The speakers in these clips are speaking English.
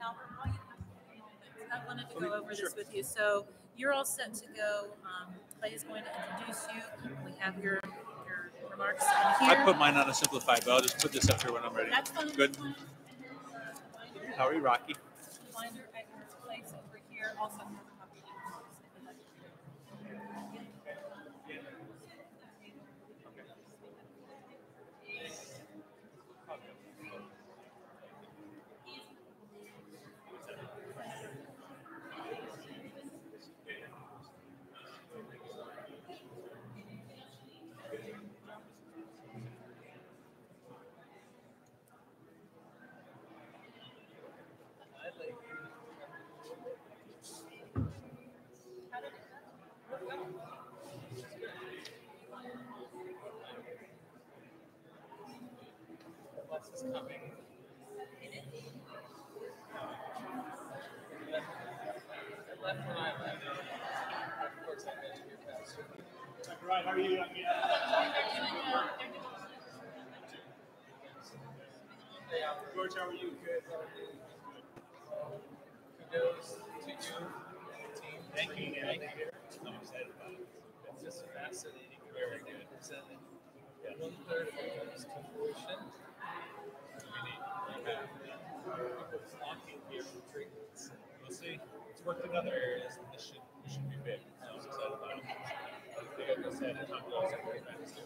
Albert, while you have a moment, I wanted to go over this with you. So you're all set to go. Clay is going to introduce you. We have your remarks in here. I put mine on a simplified, but I'll just put this up here when I'm ready. That's fine. Good. How are you, Rocky? Binder at your place over here. Also have a copy. Is coming. Left when I left. Of course, I mentioned your pastor. Right, how are you? George, how are you? Good. Kudos to you and the team. Thank you. I'm excited about it. It's just fascinating. Very good. Presented. 1/3 of it comes to fruition. You have people flocking here for treatments. We'll see. It's worked in other areas, and this should be big. So I'm excited about it. Like I said, it's not close. I'm very fast.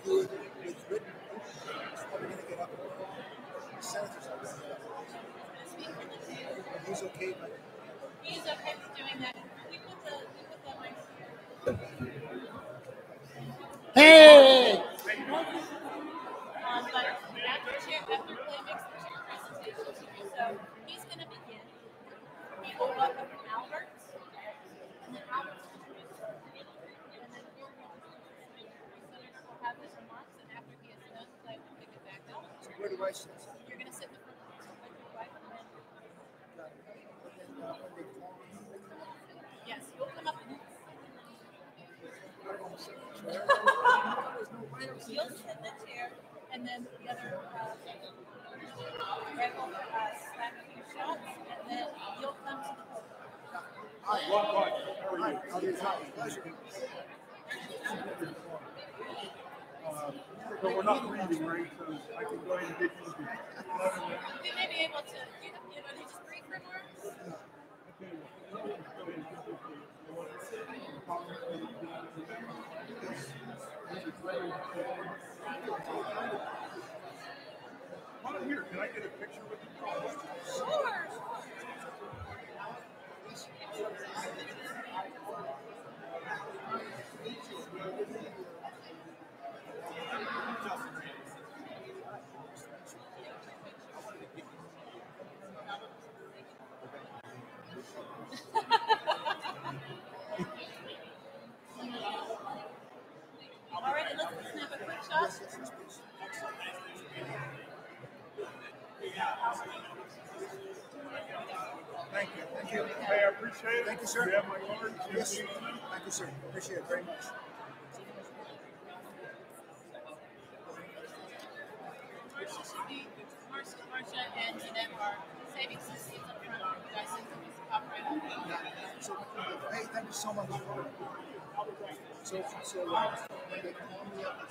do it with written. It's probably going to get up. The senator's not going to get up. He's okay, but He's okay with doing that. We put the mic hey! but after Clay makes the chair presentation, so he's going to begin. He will welcome Albert, and then Albert's going to introduce, and then the senator will have his remarks, and after he is done, Clay will pick it back up. So where do I sit? You're going to sit in the front with your wife, and then yes, you'll come up and you'll sit in the chair, and then the other Greg will slap a few shots, and then you'll come to the So we're not reading, right? So I can go ahead and get you. we may be able to, you just brief remarks? While I'm here, can I get a picture with you? Sure. All right, let's have a quick shot. Thank you. Thank you. Hey, I appreciate it. Thank you, sir. You have my card? Yes. Thank you, sir. Appreciate it very much. Marcia and Jeanette are saving some seats up front. You guys can pop right up. So, hey, thank you so much. So when they call me up,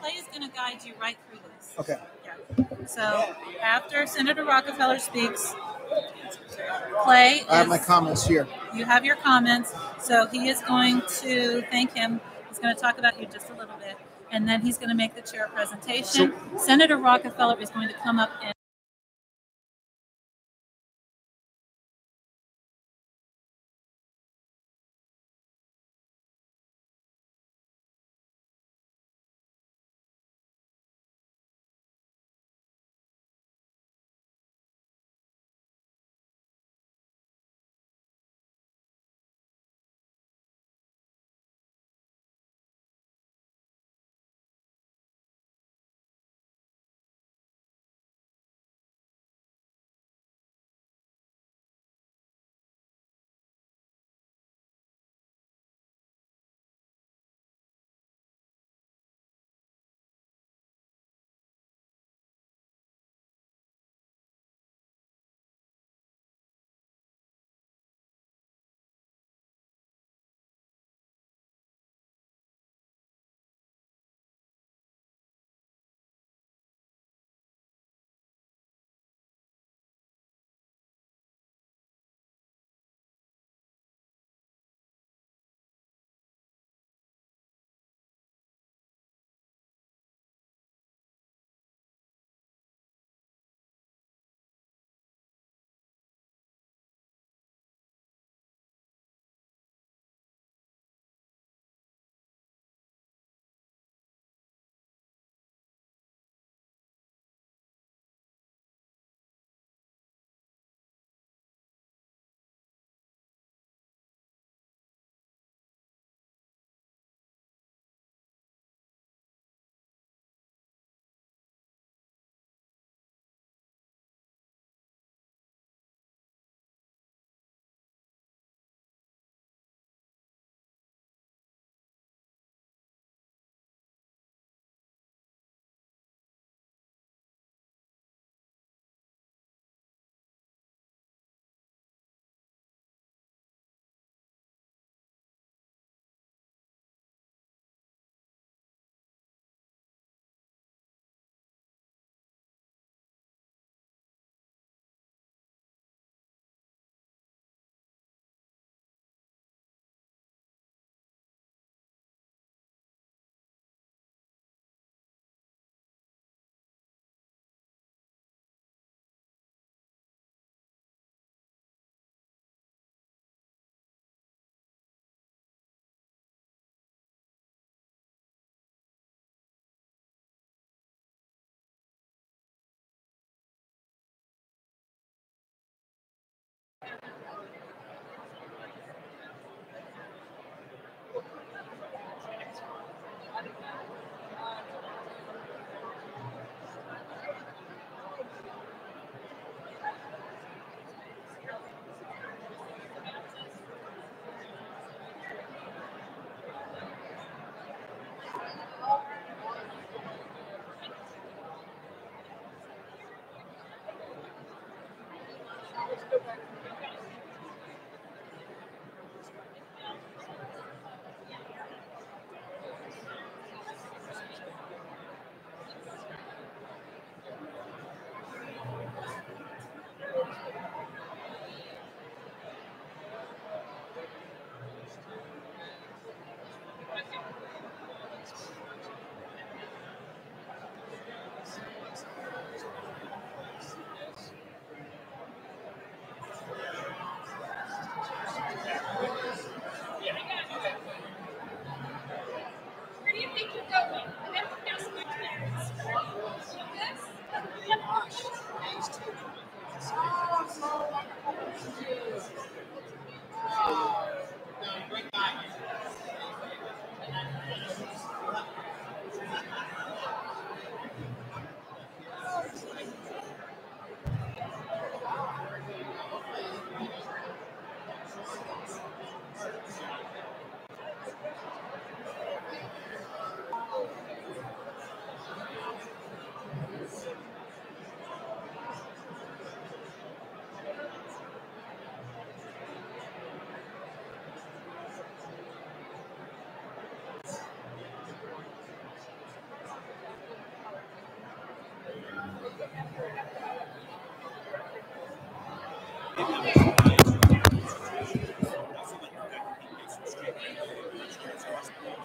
Clay is going to guide you right through this. Okay. Yeah. So after Senator Rockefeller speaks, Clay I have my comments here. You have your comments. So he is going to thank him. He's going to talk about you just a little bit. And then he's going to make the chair presentation. Senator Rockefeller is going to come up and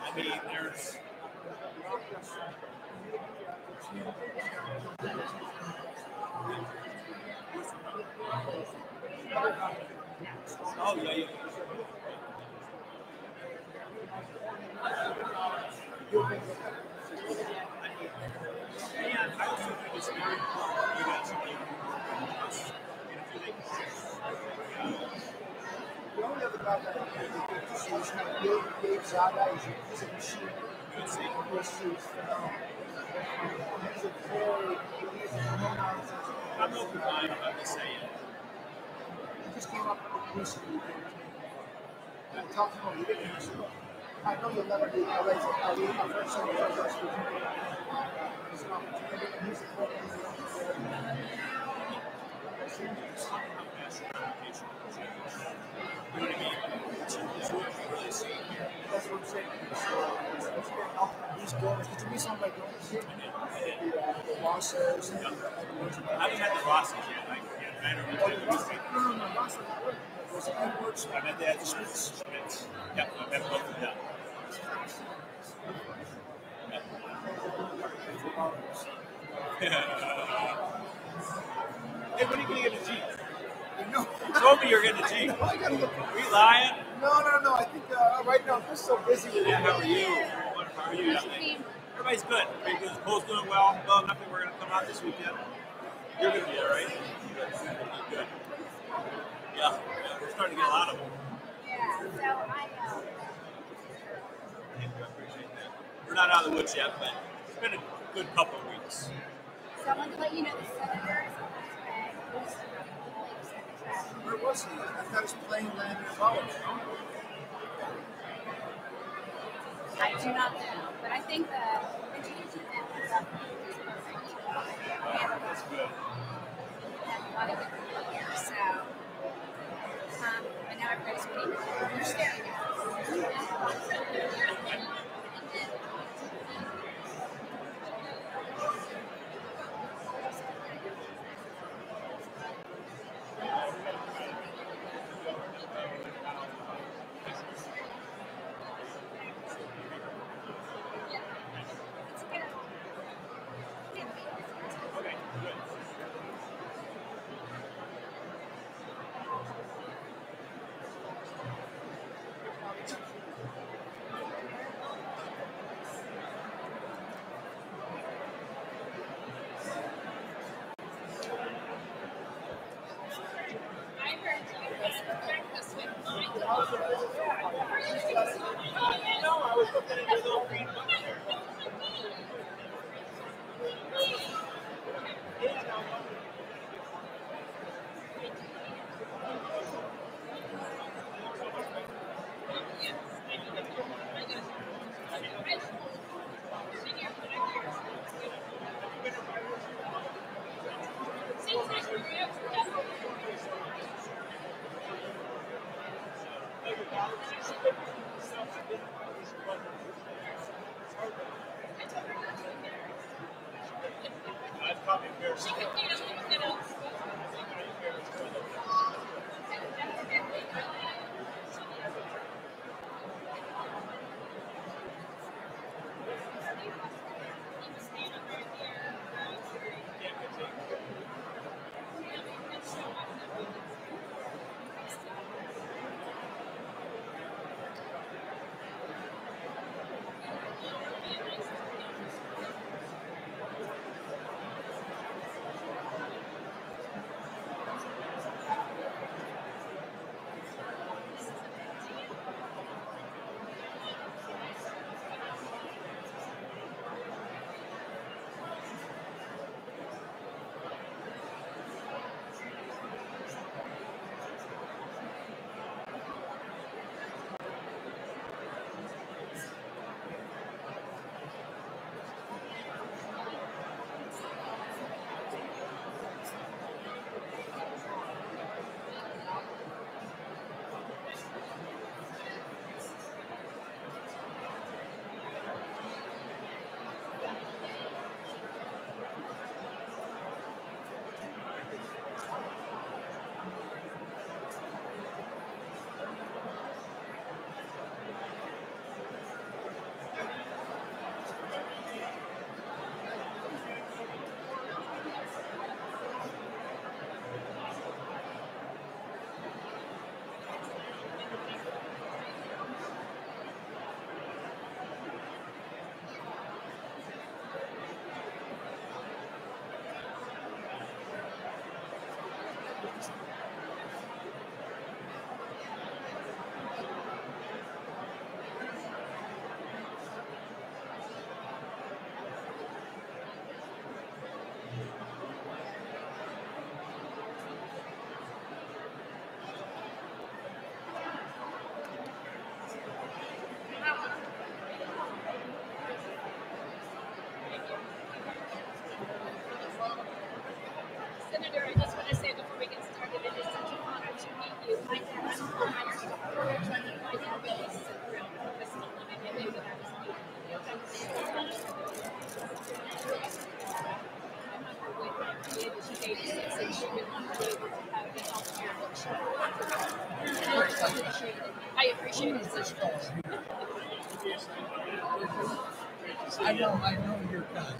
I mean, there's. Oh, yeah, yeah. And I also think it's very important you guys to be The only other guy that I think is kind of Dave Zada. He's a machine. He's phenomenal. He's a very, he's a phenomenal. I'm open minded about to say it. He just came up recently. I talked to him. He didn't answer. I know you'll never be. I'll leave my first son. He's an opportunity. He's a You know what I mean? It's really see. That's what I'm saying. These donors, did you meet some of my donors? The bosses. I haven't met the bosses yet. I don't know. No, bosses. Was Edwards. I met the Schmitz. Yep, I met both of them. Hey, when are you going to get a Jeep? No. You told me you were getting a Jeep. I gotta look. Are you lying? No. I think right now I'm just so busy with Yeah, how are you? How are you? Everybody's good. Very good. The poll's doing well. Well enough that we're going to come out this weekend. You're going to be all right. Good. Yeah, we're starting to get a lot of them. Yeah, so I appreciate that. We're not out of the woods yet, but it's been a good couple of weeks. So I wanted to let you know the senator is on his way. Where was he? I thought his plane landed in Raleigh. I do not know, but I think the institution is up. That's good. Have a lot of good people here, so I know everybody's waiting. We're staring appreciate it. This fellow here. I know your guy.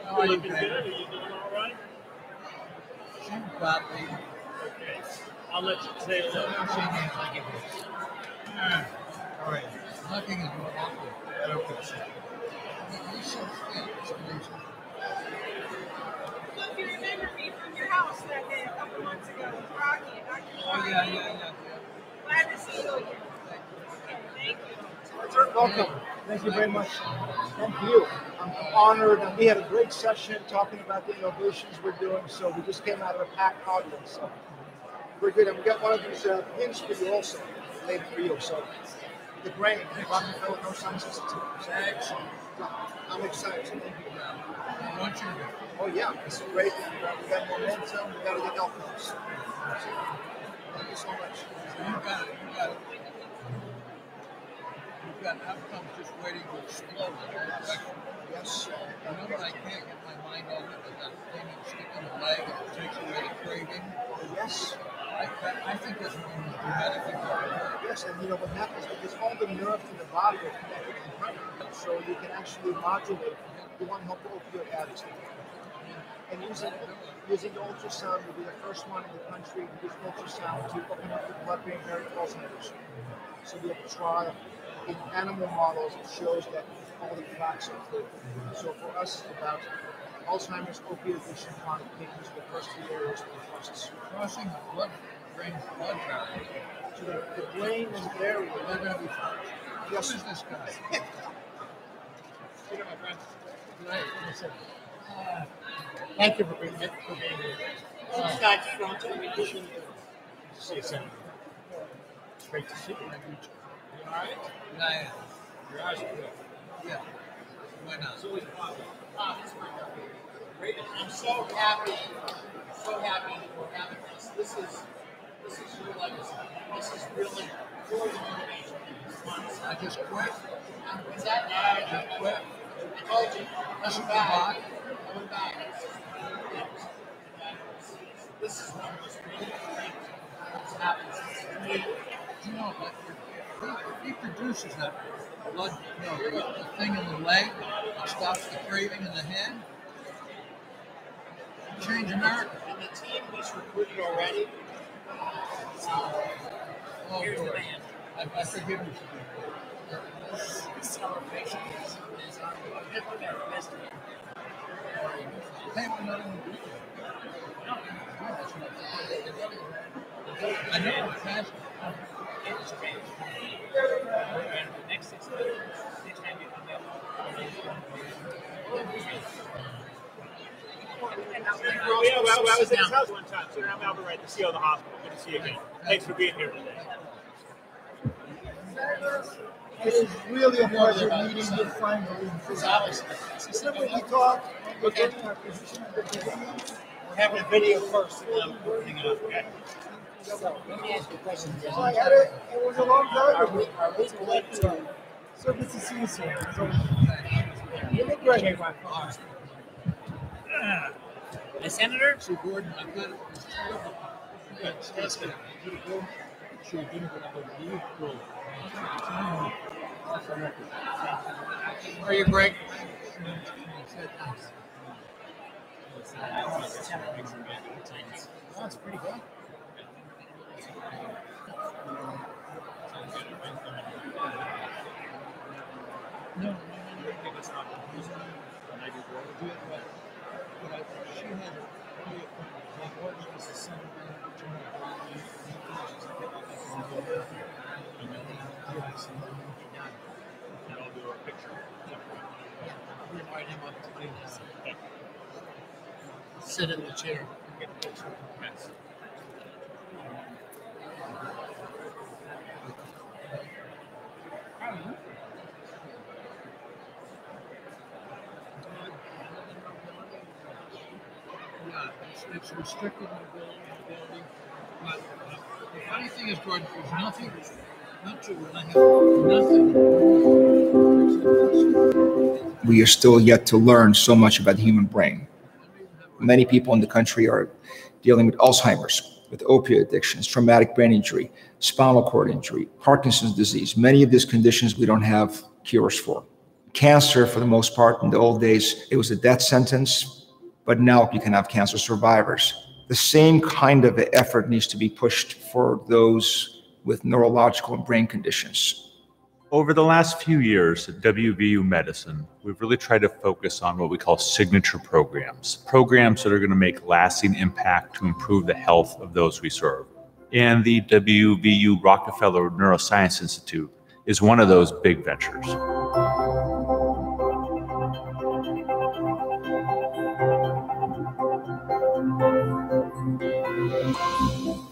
How are you, Looking baby? good? Are you doing all right? She's got me. Okay. I'll let you say So hello. now she needs to give it. All right. Nothing is more awkward. Okay. You should feel this condition. So if you remember me from your house that day a couple months ago with Rocky and Dr. Oh, yeah. Glad to see you again. Okay, thank you. Sir, welcome. Thank you very much. Thank you. I'm honored. And we had a great session talking about the innovations we're doing. So we just came out of a packed audience. So we're good. And we got one of these pins for you also, made for you. So the brain, Rockefeller No Science Institute. So I'm excited. Thank you. I want you to. Oh yeah, this is great. We got momentum. We got to get outcomes. Thank you so much. So you got it. You've got outcomes just waiting to explode. Yes. You know what I can't get my mind on it, but that thing you stick in the leg and it takes away the craving. Yes. I think that's one of the dramatic things I've ever heard. Yes, and you know what happens because all the nerves in the body are connected to the brain, so you can actually modulate. You want to help the opioid addicts. And using the ultrasound will be the first one in the country to use ultrasound to open up the blood-brain barrier to Alzheimer's. So we have a trial in animal models that shows that all the plaques are clear. So for us, it's about Alzheimer's, opioid addiction, chronic pain. These are the first 3 areas of the process. Crossing the blood-brain blood barrier. So the brain and the barrier, they're going to be first. Yes. Who is this guy? Here, my friend. Thank you for being here. This guy's from Investiture. See you, Senator. It's great to see you. You all right? Yeah, I am. Your eyes are good. Yeah. Why not? It's always positive. Great. I'm so happy that we're having this. This is your legacy. This is really your motivation. I just quit. What's that? I just quit. I told you. Listen back. Coming back. This is one of the most beautiful things that's happened since me. You know, he produces that blood, the thing in the leg that stops the craving in the head. Change America. And the team was recruited already. Here's the band. I forgive you for that. The celebration is on the best. Hey, we're not in the weekend. I know it's fast. It's great. And the next 6 months, next time you come in, well, I was at his house one time, so I'm Albert Wright, the CEO of the hospital. Good to see you again. Thanks for being here today. It is really a pleasure meeting you finally. Remember we talked? Okay. We're having a video first, and then we're putting it up, okay? So, let me ask you a question. So I had it was a long time ago. So good to see you, sir. You look great. The senator? So Gordon, I got it. That's good. Sure, didn't go. Are you Greg? That's pretty good. No. She had a Gordon was the son I'll do a picture. We invite him up to do this. Sit in the chair. Yes. Yeah, it's restricted mobility. But the funny thing is, Gordon, there's nothing when I have nothing. We are still yet to learn so much about the human brain. Many people in the country are dealing with Alzheimer's, with opioid addictions, traumatic brain injury, spinal cord injury, Parkinson's disease. Many of these conditions we don't have cures for. Cancer, for the most part, in the old days, it was a death sentence, but now you can have cancer survivors. The same kind of effort needs to be pushed for those with neurological and brain conditions. Over the last few years at WVU Medicine, we've really tried to focus on what we call signature programs that are going to make lasting impact to improve the health of those we serve. And the WVU Rockefeller Neuroscience Institute is one of those big ventures.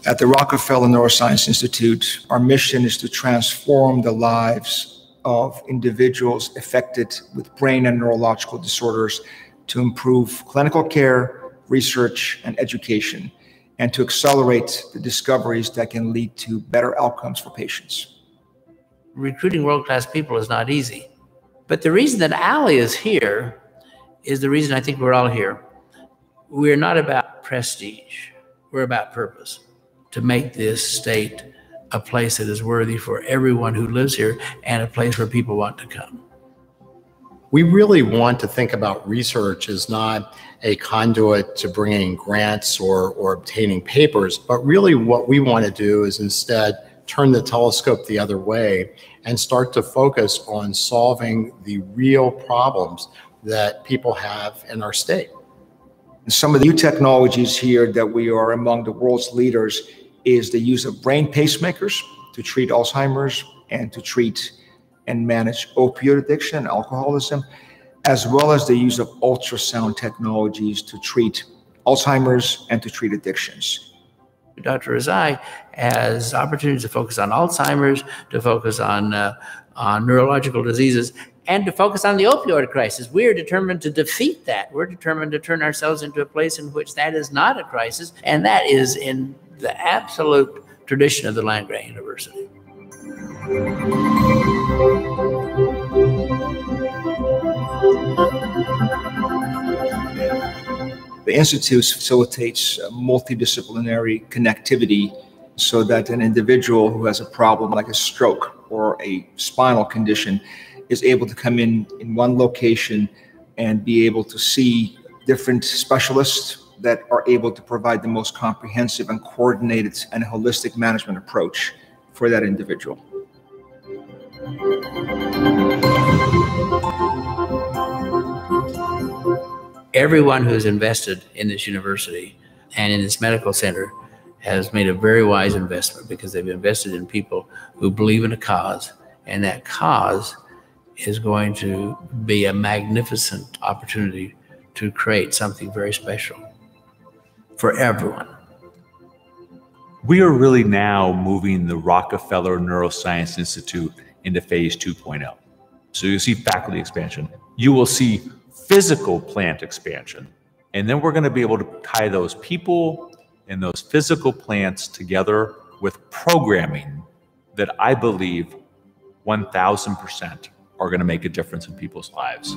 At the Rockefeller Neuroscience Institute, our mission is to transform the lives of individuals affected with brain and neurological disorders to improve clinical care, research, and education, and to accelerate the discoveries that can lead to better outcomes for patients. Recruiting world-class people is not easy. But the reason that Ali is here is the reason I think we're all here. We're not about prestige. We're about purpose, to make this state a place that is worthy for everyone who lives here and a place where people want to come. We really want to think about research as not a conduit to bringing grants or obtaining papers, but really what we want to do is instead turn the telescope the other way and start to focus on solving the real problems that people have in our state. Some of the new technologies here that we are among the world's leaders is the use of brain pacemakers to treat Alzheimer's and to treat and manage opioid addiction and alcoholism, as well as the use of ultrasound technologies to treat Alzheimer's and to treat addictions. Dr. Rezai has opportunities to focus on Alzheimer's, to focus on neurological diseases, and to focus on the opioid crisis. We are determined to defeat that. We're determined to turn ourselves into a place in which that is not a crisis, and that is in the absolute tradition of the land-grant university. The Institute facilitates multidisciplinary connectivity so that an individual who has a problem like a stroke or a spinal condition is able to come in one location and be able to see different specialists that are able to provide the most comprehensive and coordinated and holistic management approach for that individual. Everyone who has invested in this university and in this medical center has made a very wise investment, because they've invested in people who believe in a cause, and that cause is going to be a magnificent opportunity to create something very special for everyone. We are really now moving the Rockefeller Neuroscience Institute into phase 2.0. So you'll see faculty expansion. You will see physical plant expansion. And then we're going to be able to tie those people and those physical plants together with programming that I believe 1,000% are going to make a difference in people's lives.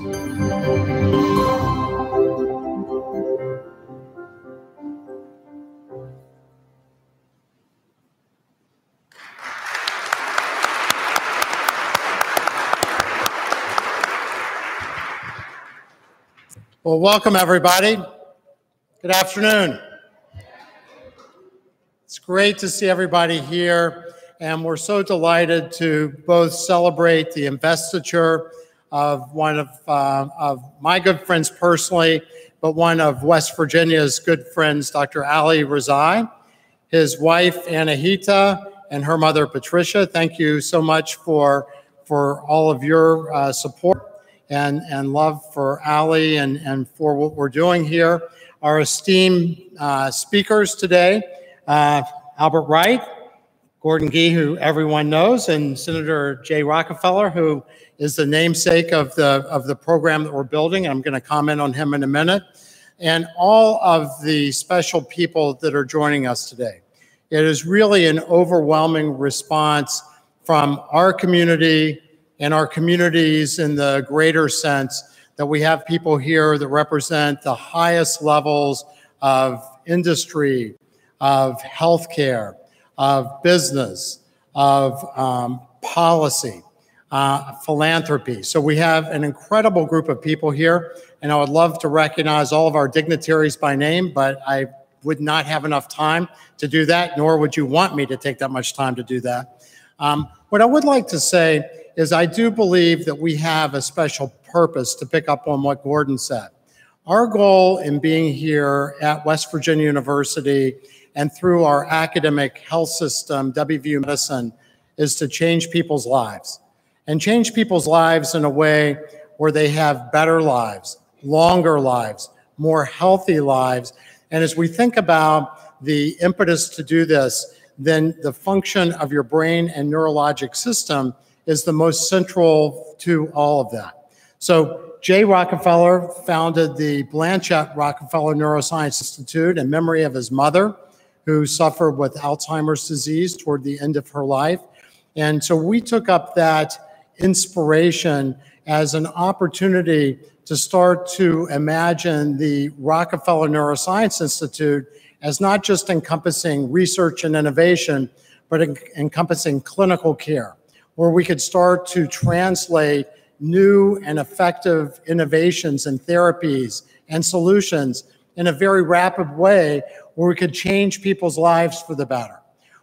Well, welcome everybody. Good afternoon. It's great to see everybody here, and we're so delighted to both celebrate the investiture of one of my good friends personally, but one of West Virginia's good friends, Dr. Ali Rezai, his wife Anahita, and her mother Patricia. Thank you so much for all of your support and love for Ali and for what we're doing here. Our esteemed speakers today, Albert Wright, Gordon Gee, who everyone knows, and Senator Jay Rockefeller, who is the namesake of the program that we're building. I'm going to comment on him in a minute, and all of the special people that are joining us today. It is really an overwhelming response from our community and our communities in the greater sense that we have people here that represent the highest levels of industry, of healthcare, of business, of policy, philanthropy. So we have an incredible group of people here, and I would love to recognize all of our dignitaries by name, but I would not have enough time to do that, nor would you want me to take that much time to do that. What I would like to say is I do believe that we have a special purpose, to pick up on what Gordon said. Our goal in being here at West Virginia University and through our academic health system, WVU Medicine, is to change people's lives. And change people's lives in a way where they have better lives, longer lives, more healthy lives. And as we think about the impetus to do this, then the function of your brain and neurologic system is the most central to all of that. So Jay Rockefeller founded the Blanchette Rockefeller Neuroscience Institute in memory of his mother, who suffered with Alzheimer's disease toward the end of her life. And so we took up that inspiration as an opportunity to start to imagine the Rockefeller Neuroscience Institute as not just encompassing research and innovation, but encompassing clinical care, where we could start to translate new and effective innovations and therapies and solutions in a very rapid way, where we could change people's lives for the better,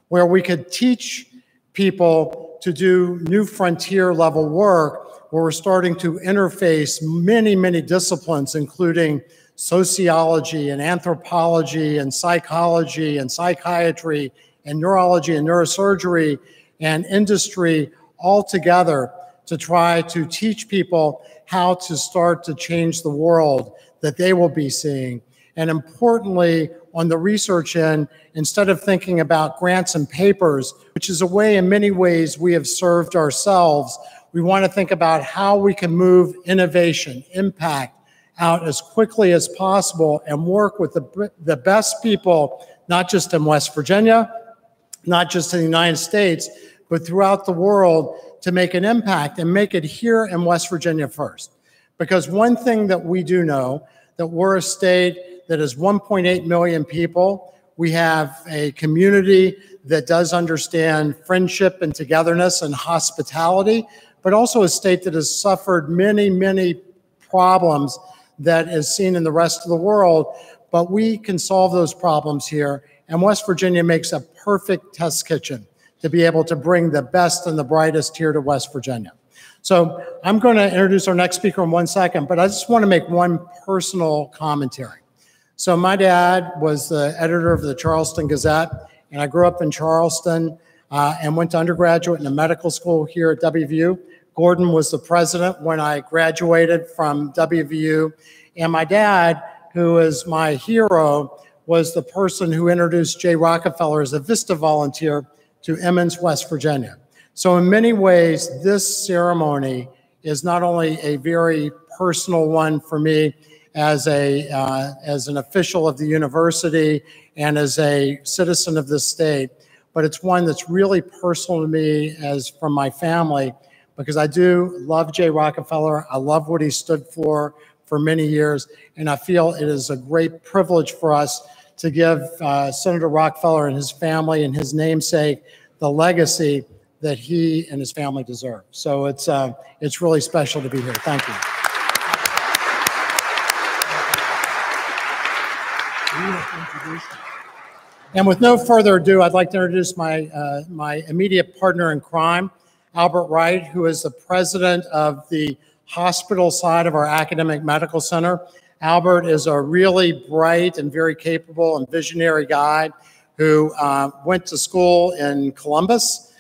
where we could teach people to do new frontier level work, where we're starting to interface many, many disciplines, including sociology and anthropology and psychology and psychiatry and neurology and neurosurgery and industry all together to try to teach people how to start to change the world that they will be seeing. And importantly, on the research end, instead of thinking about grants and papers, which is a way in many ways we have served ourselves, we want to think about how we can move innovation, impact out as quickly as possible and work with the best people, not just in West Virginia, not just in the United States, but throughout the world, to make an impact and make it here in West Virginia first. Because one thing that we do know, that we're a state that is 1.8 million people. We have a community that does understand friendship and togetherness and hospitality, but also a state that has suffered many, many problems that is seen in the rest of the world. But we can solve those problems here. And West Virginia makes a perfect test kitchen to be able to bring the best and the brightest here to West Virginia. So I'm going to introduce our next speaker in 1 second, but I just want to make one personal commentary. So my dad was the editor of the Charleston Gazette, and I grew up in Charleston and went to undergraduate in a medical school here at WVU. Gordon was the president when I graduated from WVU, and my dad, who is my hero, was the person who introduced Jay Rockefeller as a VISTA volunteer to Emmons, West Virginia. So in many ways, this ceremony is not only a very personal one for me as an official of the university and as a citizen of this state, but it's one that's really personal to me as from my family, because I do love Jay Rockefeller. I love what he stood for many years, and I feel it is a great privilege for us to give Senator Rockefeller and his family and his namesake the legacy that he and his family deserve. So it's really special to be here. Thank you. And with no further ado, I'd like to introduce my immediate partner in crime, Albert Wright, who is the president of the hospital side of our academic medical center. Albert is a really bright and very capable and visionary guy who went to school in Columbus,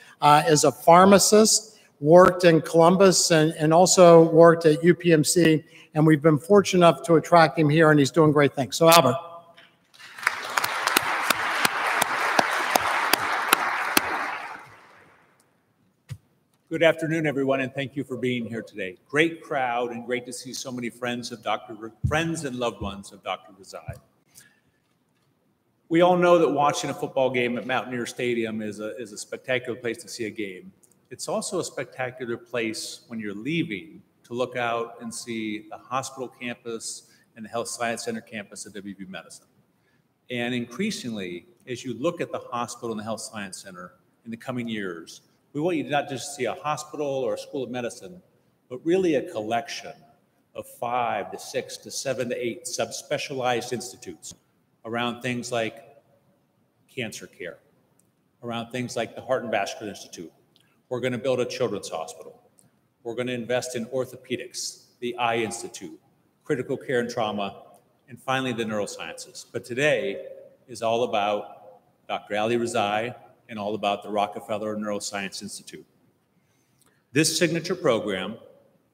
is a pharmacist, worked in Columbus and also worked at UPMC. And we've been fortunate enough to attract him here, and he's doing great things. So Albert. Good afternoon, everyone, and thank you for being here today. Great crowd, and great to see so many friends and loved ones of Dr. Rezai. We all know that watching a football game at Mountaineer Stadium is a spectacular place to see a game. It's also a spectacular place when you're leaving to look out and see the hospital campus and the Health Science Center campus at WVU Medicine. And increasingly, as you look at the hospital and the Health Science Center, in the coming years, we want you to not just see a hospital or a school of medicine, but really a collection of 5 to 6 to 7 to 8 subspecialized institutes around things like cancer care, around things like the Heart and Vascular Institute. We're going to build a children's hospital. We're going to invest in orthopedics, the Eye Institute, critical care and trauma, and finally the neurosciences. But today is all about Dr. Ali Rezai and all about the Rockefeller Neuroscience Institute. This signature program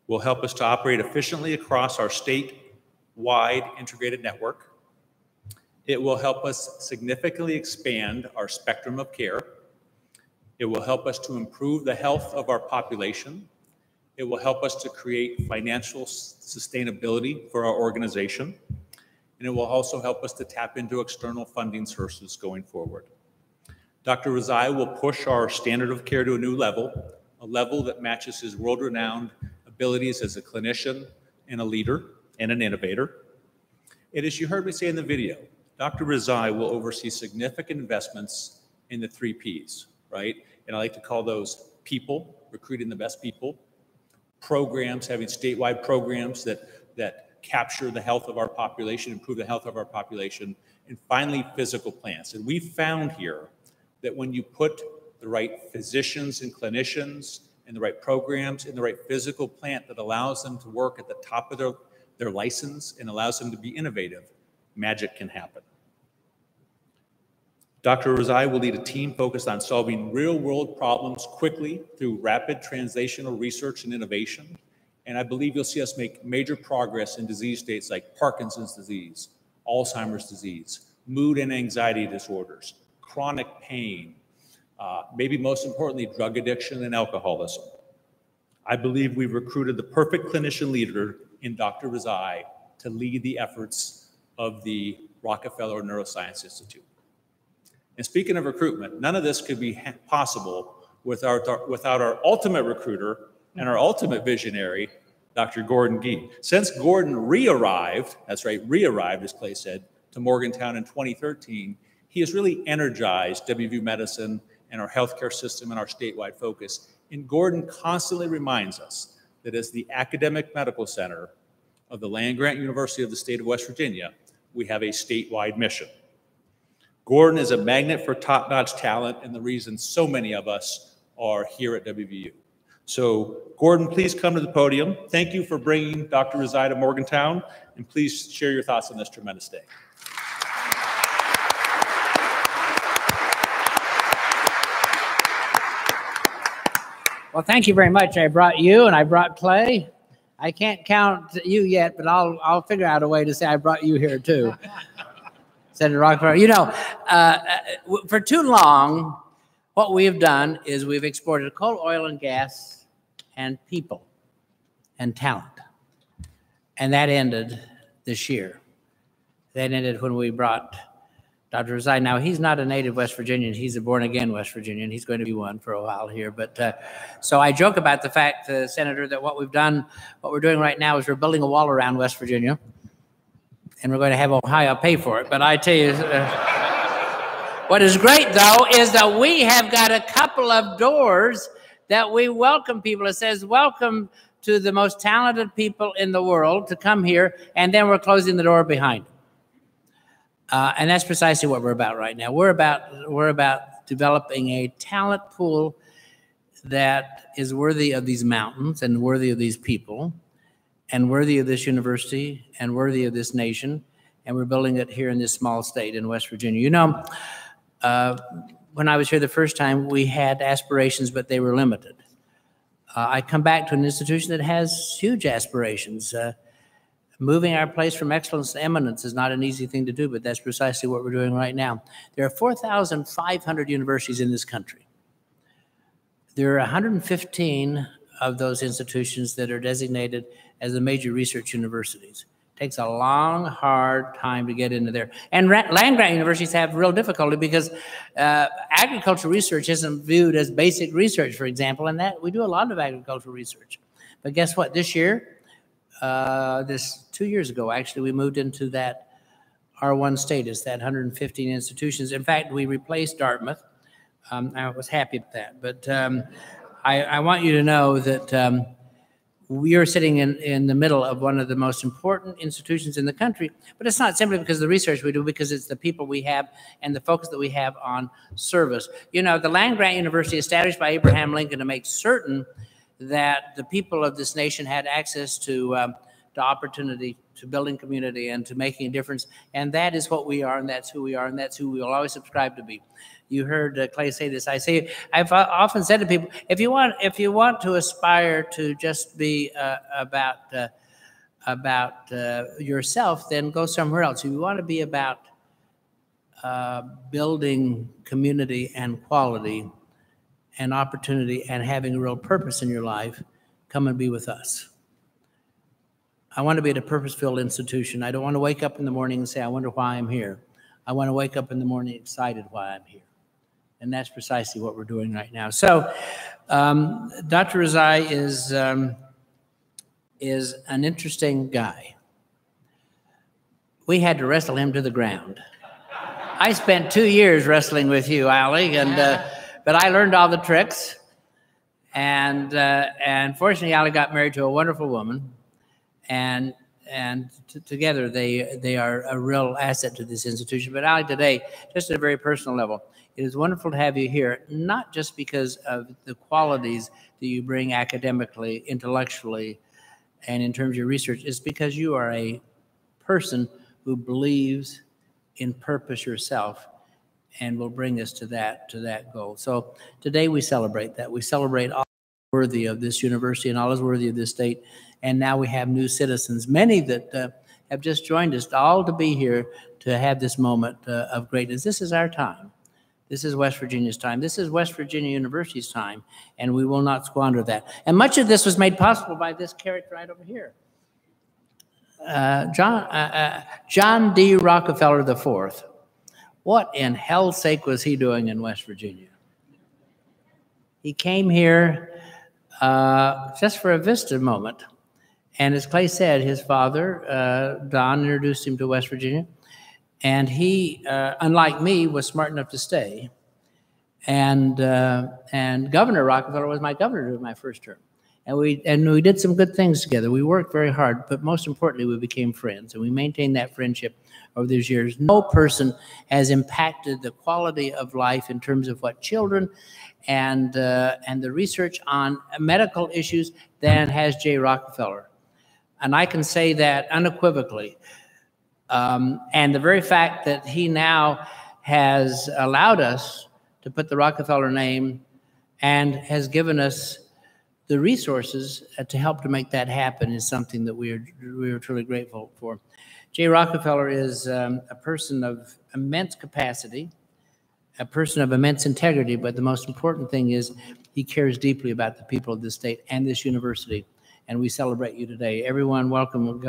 will help us to operate efficiently across our state-wide integrated network. It will help us significantly expand our spectrum of care. It will help us to improve the health of our population. It will help us to create financial sustainability for our organization. And it will also help us to tap into external funding sources going forward. Dr. Rezai will push our standard of care to a new level, a level that matches his world-renowned abilities as a clinician and a leader and an innovator. And as you heard me say in the video, Dr. Rezai will oversee significant investments in the 3 Ps, right? And I like to call those people, recruiting the best people, programs, having statewide programs that capture the health of our population, improve the health of our population, and finally, physical plants. And we found here that when you put the right physicians and clinicians and the right programs in the right physical plant that allows them to work at the top of their license and allows them to be innovative, magic can happen. Dr. Rezai will lead a team focused on solving real-world problems quickly through rapid translational research and innovation. And I believe you'll see us make major progress in disease states like Parkinson's disease, Alzheimer's disease, mood and anxiety disorders, chronic pain, maybe most importantly, drug addiction and alcoholism. I believe we've recruited the perfect clinician leader in Dr. Rezai to lead the efforts of the Rockefeller Neuroscience Institute. And speaking of recruitment, none of this could be possible without our ultimate recruiter and our ultimate visionary, Dr. Gordon Gee. Since Gordon re-arrived, that's right, re-arrived, as Clay said, to Morgantown in 2013, he has really energized WVU Medicine and our healthcare system and our statewide focus. And Gordon constantly reminds us that as the academic medical center of the land-grant University of the state of West Virginia, we have a statewide mission. Gordon is a magnet for top-notch talent and the reason so many of us are here at WVU. So Gordon, please come to the podium. Thank you for bringing Dr. Rezai to Morgantown, and please share your thoughts on this tremendous day. Well, thank you very much. I brought you and I brought Clay. I can't count you yet, but I'll figure out a way to say I brought you here too. Senator Rockefeller, you know, for too long, what we have done is we've exported coal, oil, and gas, and people, and talent. And that ended this year. That ended when we brought Dr. Rezai. Now, he's not a native West Virginian. He's a born-again West Virginian. He's going to be one for a while here. But so I joke about the fact, Senator, that what we're doing right now is we're building a wall around West Virginia, and we're going to have Ohio pay for it. But I tell you, what is great, though, is that we have got a couple of doors that we welcome people. It says, welcome to the most talented people in the world to come here, and then we're closing the door behind them. And that's precisely what we're about right now. We're about developing a talent pool that is worthy of these mountains and worthy of these people and worthy of this university and worthy of this nation. And we're building it here in this small state in West Virginia. You know, when I was here the first time, we had aspirations, but they were limited. I come back to an institution that has huge aspirations. Moving our place from excellence to eminence is not an easy thing to do, but that's precisely what we're doing right now. There are 4,500 universities in this country. There are 115 of those institutions that are designated as the major research universities. It takes a long, hard time to get into there. And land-grant universities have real difficulty because agricultural research isn't viewed as basic research, for example, and that we do a lot of agricultural research. But guess what? This year, 2 years ago, actually, we moved into that R1 status, that 115 institutions. In fact, we replaced Dartmouth I was happy with that. But I want you to know that we are sitting in the middle of one of the most important institutions in the country, but it's not simply because of the research we do, because it's the people we have and the focus that we have on service. You know, the land-grant university established by Abraham Lincoln to make certain that the people of this nation had access to opportunity, to building community, and to making a difference. And that is what we are, and that's who we are, and that's who we will always subscribe to be. You heard Clay say this. I've often said to people, if you want to aspire to just be about yourself, then go somewhere else. If you want to be about building community and quality and opportunity and having a real purpose in your life, come and be with us. I want to be at a purpose-filled institution. I don't want to wake up in the morning and say, I wonder why I'm here. I want to wake up in the morning excited why I'm here. And that's precisely what we're doing right now. So Dr. Rezai is an interesting guy. We had to wrestle him to the ground. I spent 2 years wrestling with you, Ali, and but I learned all the tricks. And fortunately, Ali got married to a wonderful woman. And together they are a real asset to this institution. But Ali, today, just at a very personal level, it is wonderful to have you here, not just because of the qualities that you bring academically, intellectually, and in terms of your research. It's because you are a person who believes in purpose yourself and will bring us to that goal. So today we celebrate that. We celebrate all worthy of this university and all is worthy of this state. And now we have new citizens, many that have just joined us, all to be here to have this moment of greatness. This is our time. This is West Virginia's time. This is West Virginia University's time, and we will not squander that. And much of this was made possible by this character right over here. John D. Rockefeller IV. What in hell's sake was he doing in West Virginia? He came here just for a vista moment. And as Clay said, his father, Don, introduced him to West Virginia. And he, unlike me, was smart enough to stay. And Governor Rockefeller was my governor during my first term. And we did some good things together. We worked very hard, but most importantly, we became friends. And we maintained that friendship over these years. No person has impacted the quality of life in terms of what children and the research on medical issues than has J. Rockefeller. And I can say that unequivocally. And the very fact that he now has allowed us to put the Rockefeller name and has given us the resources to help to make that happen is something that we are truly grateful for. J. Rockefeller is a person of immense capacity, a person of immense integrity, but the most important thing is he cares deeply about the people of this state and this university. And we celebrate you today. Everyone, welcome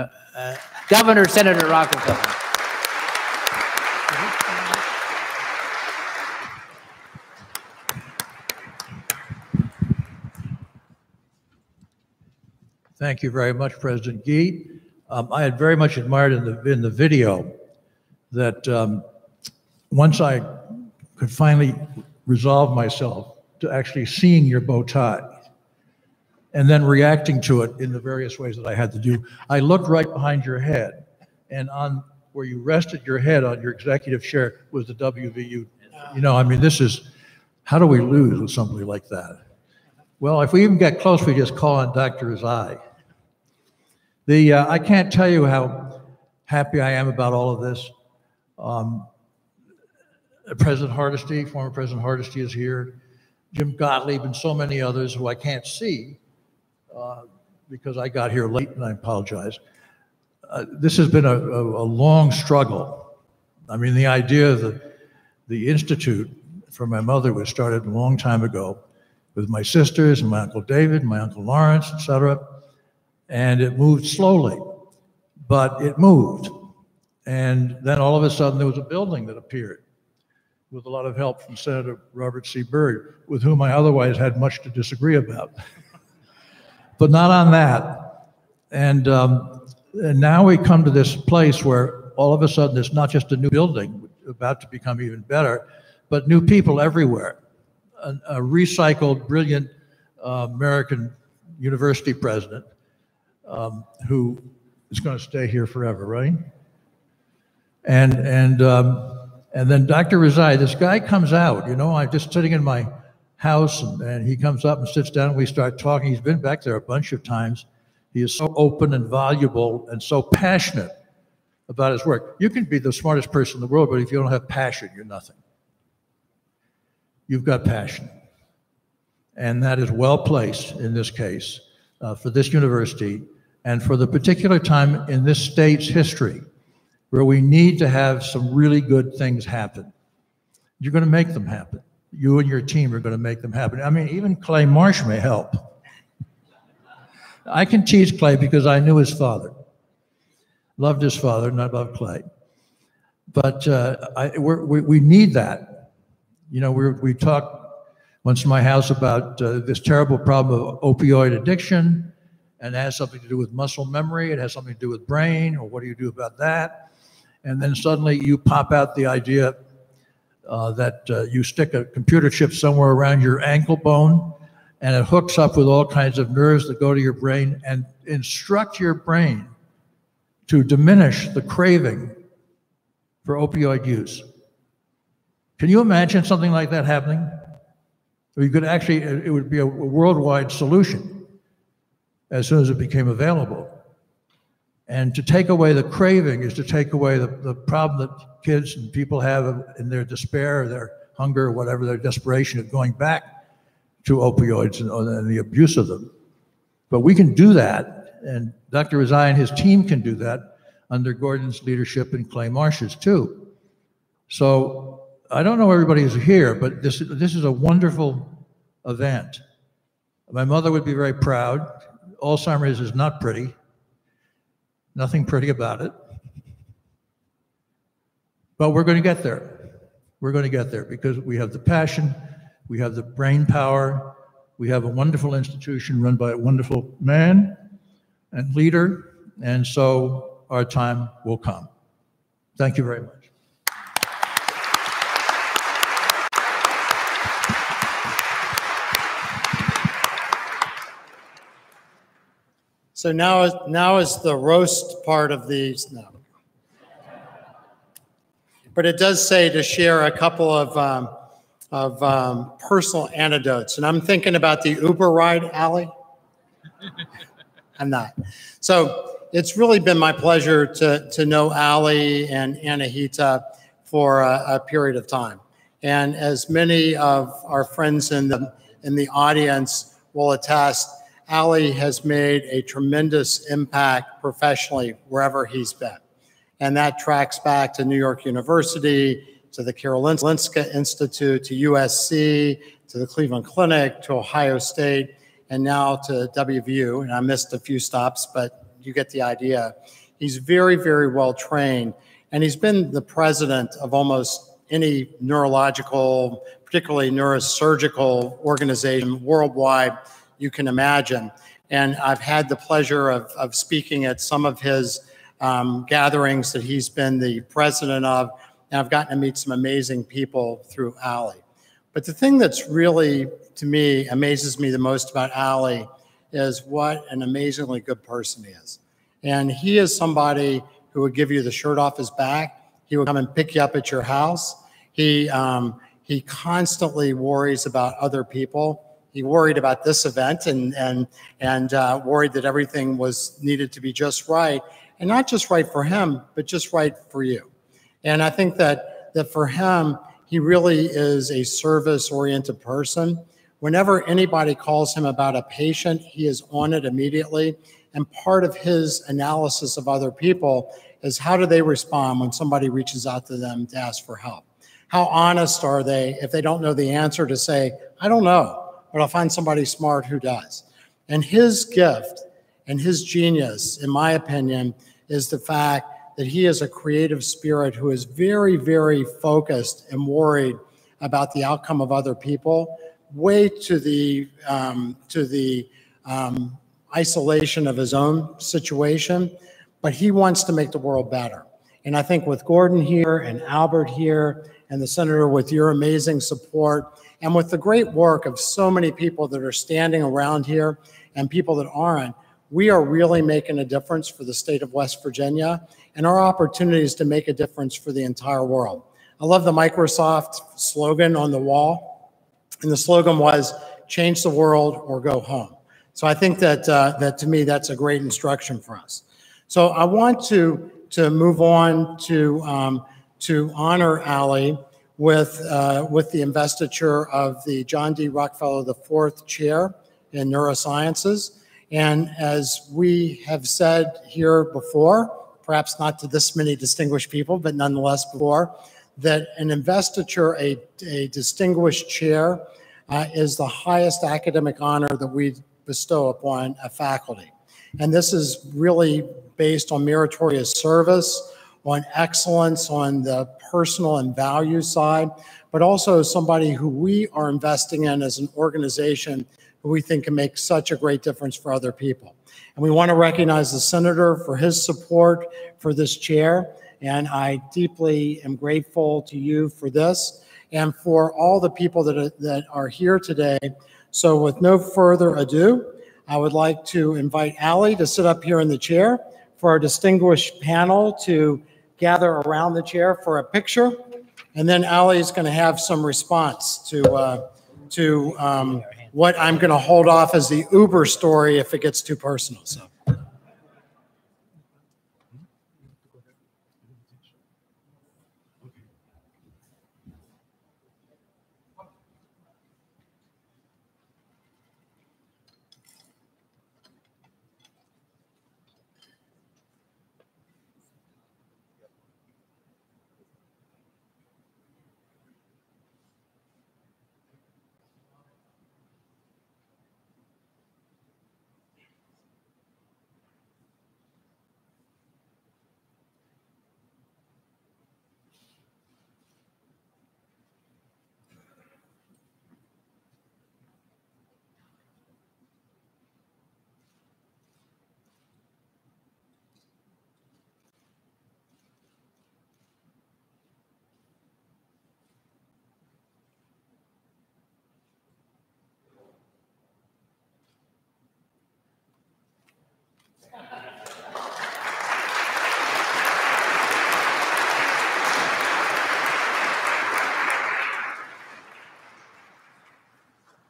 Governor Senator Rockefeller. Thank you very much, President Gee. I had very much admired in the video that once I could finally resolve myself to actually seeing your bow tie and then reacting to it in the various ways that I had to do, I looked right behind your head, and on where you rested your head on your executive chair was the WVU. You know, I mean, this is, how do we lose with somebody like that? Well, if we even get close, we just call on Dr. Rezai. I can't tell you how happy I am about all of this. President Hardesty, former President Hardesty is here, Jim Gottlieb, and so many others who I can't see because I got here late, and I apologize. This has been a long struggle. I mean, the idea of the Institute for my mother was started a long time ago with my sisters and my Uncle David, my Uncle Lawrence, etc. And it moved slowly, but it moved. And then all of a sudden there was a building that appeared with a lot of help from Senator Robert C. Byrd, with whom I otherwise had much to disagree about. But not on that. And now we come to this place where all of a sudden it's not just a new building about to become even better, but new people everywhere. a recycled, brilliant American university president who is going to stay here forever, right? And then Dr. Rezai, this guy comes out, you know, I'm just sitting in my house and he comes up and sits down and we start talking. He's been back there a bunch of times. He is so open and voluble and so passionate about his work. You can be the smartest person in the world, but if you don't have passion, you're nothing. You've got passion. And that is well placed in this case for this university and for the particular time in this state's history where we need to have some really good things happen. You're going to make them happen. You and your team are going to make them happen. I mean, even Clay Marsh may help. I can tease Clay because I knew his father. Loved his father, and I love Clay. But we need that. You know, we talked once in my house about this terrible problem of opioid addiction, and it has something to do with muscle memory, it has something to do with brain, or what do you do about that? And then suddenly you pop out the idea that you stick a computer chip somewhere around your ankle bone, and it hooks up with all kinds of nerves that go to your brain and instruct your brain to diminish the craving for opioid use. Can you imagine something like that happening? You could actually, it would be a worldwide solution as soon as it became available. And to take away the craving is to take away the problem that kids and people have in their despair, their hunger, whatever, their desperation of going back to opioids and the abuse of them. But we can do that, and Dr. Rezai and his team can do that under Gordon's leadership and Clay Marsh's too. So I don't know everybody who's here, but this is a wonderful event. My mother would be very proud. Alzheimer's is not pretty. Nothing pretty about it. But we're going to get there. We're going to get there because we have the passion, we have the brain power, we have a wonderful institution run by a wonderful man and leader, and so our time will come. Thank you very much. So now is the roast part of these. No. But it does say to share a couple of personal anecdotes. And I'm thinking about the Uber ride, Allie. I'm not. So it's really been my pleasure to know Allie and Anahita for a period of time. And as many of our friends in the audience will attest, Allie has made a tremendous impact professionally wherever he's been. And that tracks back to New York University, to the Karolinska Institute, to USC, to the Cleveland Clinic, to Ohio State, and now to WVU. And I missed a few stops, but you get the idea. He's very, very well trained. And he's been the president of almost any neurological, particularly neurosurgical organization worldwide you can imagine. And I've had the pleasure of speaking at some of his gatherings that he's been the president of, and I've gotten to meet some amazing people through Allie. But the thing that's really, to me, amazes me the most about Allie is what an amazingly good person he is. And he is somebody who would give you the shirt off his back. He would come and pick you up at your house. He constantly worries about other people. He worried about this event and worried that everything needed to be just right, and not just right for him, but just right for you. And I think that for him, he really is a service-oriented person. Whenever anybody calls him about a patient, he is on it immediately. And part of his analysis of other people is how do they respond when somebody reaches out to them to ask for help? How honest are they if they don't know the answer to say, I don't know, but I'll find somebody smart who does. And his gift and his genius, in my opinion, is the fact that he is a creative spirit who is very, very focused and worried about the outcome of other people, way to the isolation of his own situation, but he wants to make the world better. And I think with Gordon here and Albert here and the Senator with your amazing support, And with the great work of so many people that are standing around here and people that aren't, we are really making a difference for the state of West Virginia, and our opportunity is to make a difference for the entire world. I love the Microsoft slogan on the wall, and the slogan was, change the world or go home. So I think that, that to me, that's a great instruction for us. So I want to move on to honor Ali with the investiture of the John D. Rockefeller IV Chair in Neurosciences. And as we have said here before, perhaps not to this many distinguished people, but nonetheless before, that an investiture, a distinguished chair, is the highest academic honor that we bestow upon a faculty. And this is really based on meritorious service, on excellence, on the personal and value side, but also somebody who we are investing in as an organization who we think can make such a great difference for other people. And we want to recognize the senator for his support for this chair. And I deeply am grateful to you for this and for all the people that are here today. So with no further ado, I would like to invite Ali to sit up here in the chair for our distinguished panel to gather around the chair for a picture. And then Ali is going to have some response to what I'm going to hold off as the Uber story if it gets too personal. So.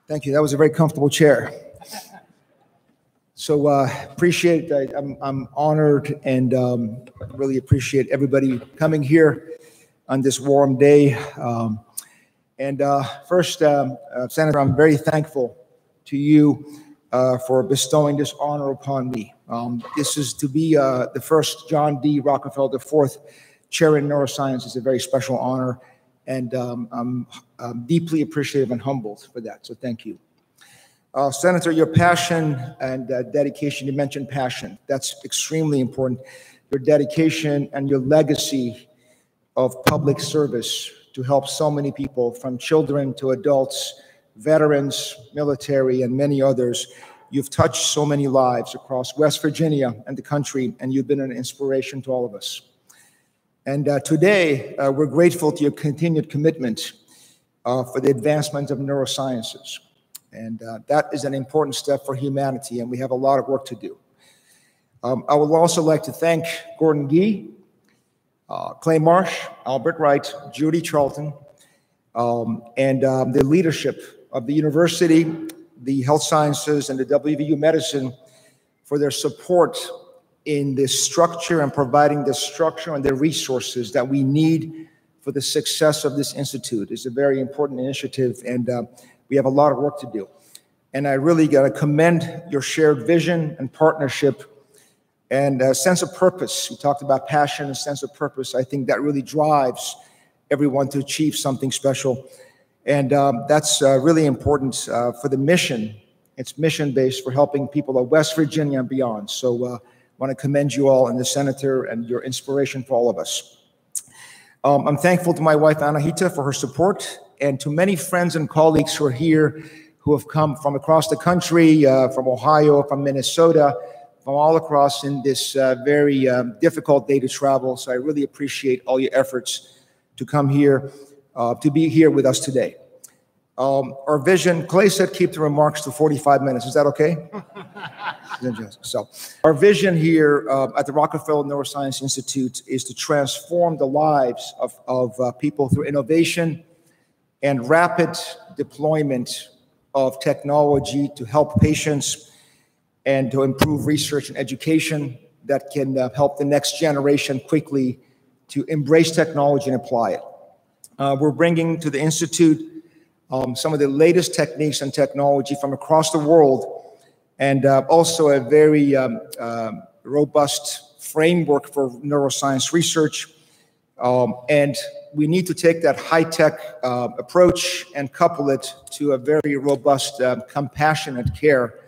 Thank you. That was a very comfortable chair. So appreciate it. I'm honored and really appreciate everybody coming here on this warm day. First, Senator, I'm very thankful to you for bestowing this honor upon me. This is to be the first John D. Rockefeller IV Chair in Neuroscience is a very special honor. And I'm deeply appreciative and humbled for that, so thank you. Senator, your passion and dedication, you mentioned passion. That's extremely important. Your dedication and your legacy of public service to help so many people, from children to adults, veterans, military, and many others. You've touched so many lives across West Virginia and the country, and you've been an inspiration to all of us. And today, we're grateful to your continued commitment for the advancement of neurosciences. And that is an important step for humanity, and we have a lot of work to do. I would also like to thank Gordon Gee, Clay Marsh, Albert Wright, Judy Charlton, and the leadership of the university, the health sciences, and the WVU Medicine for their support in the structure and providing the structure and the resources that we need for the success of this institute. It's a very important initiative, and we have a lot of work to do. And I really got to commend your shared vision and partnership and a sense of purpose. We talked about passion and sense of purpose. I think that really drives everyone to achieve something special. And that's really important for the mission. It's mission-based for helping people of West Virginia and beyond. So I want to commend you all and the senator and your inspiration for all of us. I'm thankful to my wife, Anahita, for her support, and to many friends and colleagues who are here, who have come from across the country, from Ohio, from Minnesota, from all across in this very difficult day to travel. So I really appreciate all your efforts to come here, to be here with us today. Our vision, Clay said keep the remarks to 45 minutes. Is that okay? So our vision here at the Rockefeller Neuroscience Institute is to transform the lives of people through innovation and rapid deployment of technology to help patients and to improve research and education that can help the next generation quickly to embrace technology and apply it. We're bringing to the Institute some of the latest techniques and technology from across the world, and also a very robust framework for neuroscience research. And we need to take that high-tech approach and couple it to a very robust, compassionate care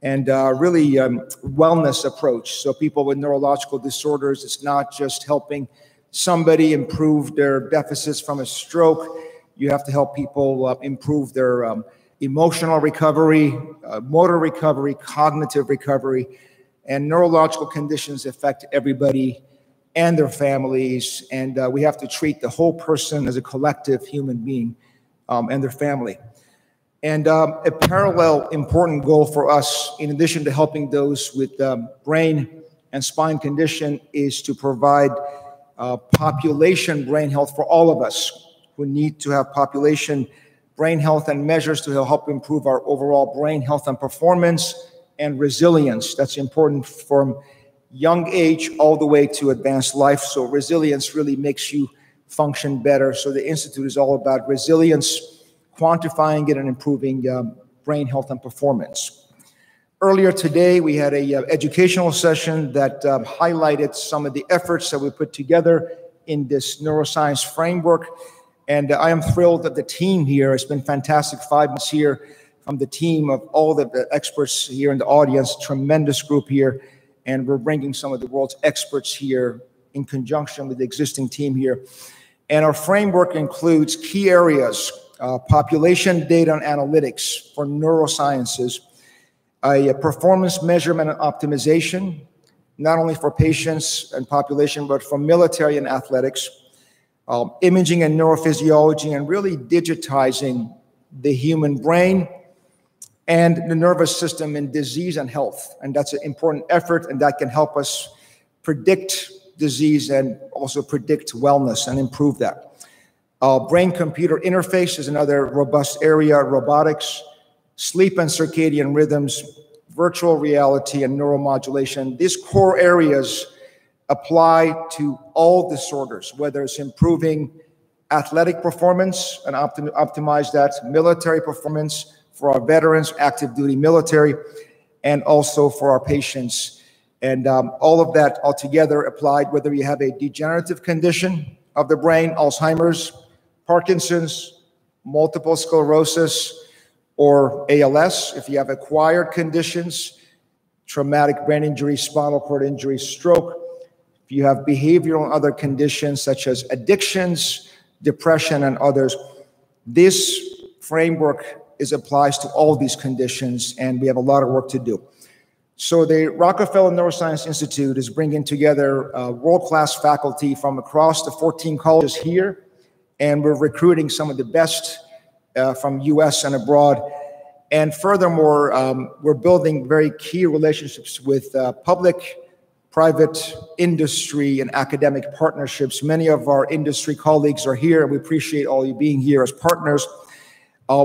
and really wellness approach. So people with neurological disorders, it's not just helping somebody improve their deficits from a stroke. You have to help people improve their emotional recovery, motor recovery, cognitive recovery, and neurological conditions affect everybody and their families. And we have to treat the whole person as a collective human being and their family. And a parallel important goal for us, in addition to helping those with brain and spine condition, is to provide population brain health for all of us who need to have population brain health and measures to help improve our overall brain health and performance and resilience. That's important from young age all the way to advanced life. So resilience really makes you function better. So the Institute is all about resilience, quantifying it and improving brain health and performance. Earlier today, we had an educational session that highlighted some of the efforts that we put together in this neuroscience framework. And I am thrilled that the team here has been fantastic. 5 months here from the team of all the experts here in the audience, tremendous group here. And we're bringing some of the world's experts here in conjunction with the existing team here. And our framework includes key areas, population data and analytics for neurosciences, a performance measurement and optimization, not only for patients and population, but for military and athletics, imaging and neurophysiology, and really digitizing the human brain and the nervous system in disease and health. And that's an important effort, and that can help us predict disease and also predict wellness and improve that. Brain-computer interface is another robust area, robotics, sleep and circadian rhythms, virtual reality, and neuromodulation. These core areas apply to all disorders, whether it's improving athletic performance and optimize that, military performance for our veterans, active duty military, and also for our patients. And all of that altogether applied, whether you have a degenerative condition of the brain, Alzheimer's, Parkinson's, multiple sclerosis, or ALS, if you have acquired conditions, traumatic brain injury, spinal cord injury, stroke, if you have behavioral and other conditions such as addictions, depression, and others, this framework applies to all these conditions, and we have a lot of work to do. So the Rockefeller Neuroscience Institute is bringing together world-class faculty from across the 14 colleges here, and we're recruiting some of the best from US and abroad. And furthermore, we're building very key relationships with public, private, industry, and academic partnerships. Many of our industry colleagues are here, and we appreciate all you being here as partners.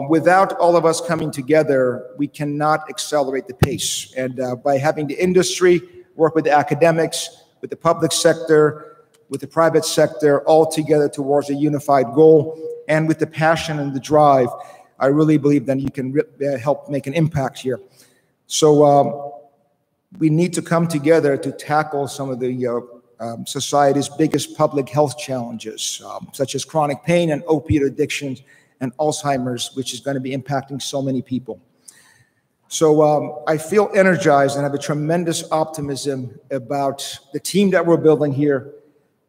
Without all of us coming together, we cannot accelerate the pace. And by having the industry work with the academics, with the public sector, with the private sector, all together towards a unified goal, and with the passion and the drive, I really believe that you can help make an impact here. So we need to come together to tackle some of the society's biggest public health challenges, such as chronic pain and opiate addictions and Alzheimer's, which is going to be impacting so many people. So I feel energized and have a tremendous optimism about the team that we're building here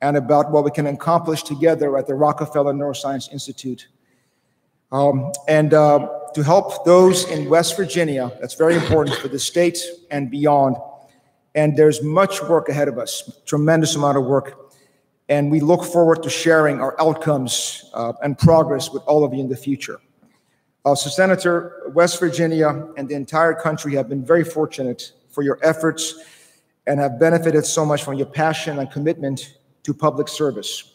and about what we can accomplish together at the Rockefeller Neuroscience Institute. To help those in West Virginia, that's very important for the state and beyond. And there's much work ahead of us, tremendous amount of work. And we look forward to sharing our outcomes and progress with all of you in the future. So Senator, West Virginia and the entire country have been very fortunate for your efforts and have benefited so much from your passion and commitment to public service.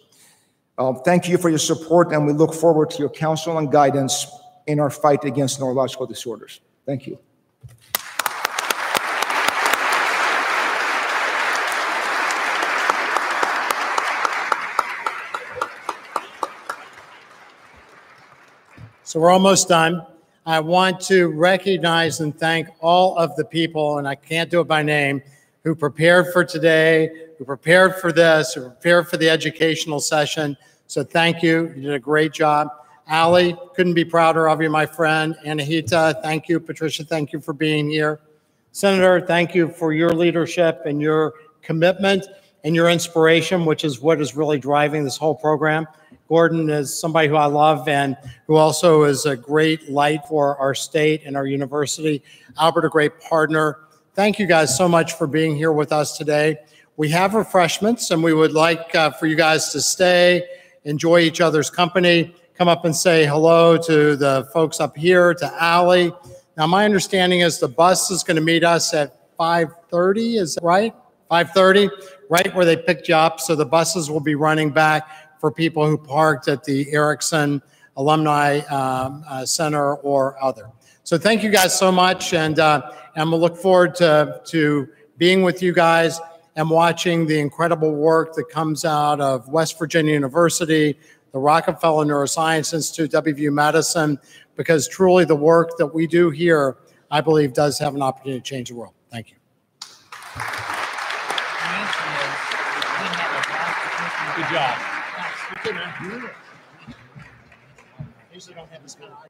Thank you for your support, and we look forward to your counsel and guidance in our fight against neurological disorders. Thank you. So we're almost done. I want to recognize and thank all of the people, and I can't do it by name, who prepared for today, who prepared for this, who prepared for the educational session. So thank you. You did a great job. Ali, couldn't be prouder of you, my friend. Anahita, thank you. Patricia, thank you for being here. Senator, thank you for your leadership and your commitment and your inspiration, which is what is really driving this whole program. Gordon is somebody who I love and who also is a great light for our state and our university. Albert, a great partner. Thank you guys so much for being here with us today. We have refreshments, and we would like for you guys to stay, enjoy each other's company, come up and say hello to the folks up here, to Allie. Now, my understanding is the bus is going to meet us at 5:30, is that right? 5:30, right where they picked you up. So the buses will be running back for people who parked at the Erickson Alumni Center or other. So thank you guys so much, and we'll look forward to being with you guys and watching the incredible work that comes out of West Virginia University, the Rockefeller Neuroscience Institute, WVU Medicine, because truly the work that we do here, I believe, does have an opportunity to change the world. Thank you. Good job. Usually don't have this kind of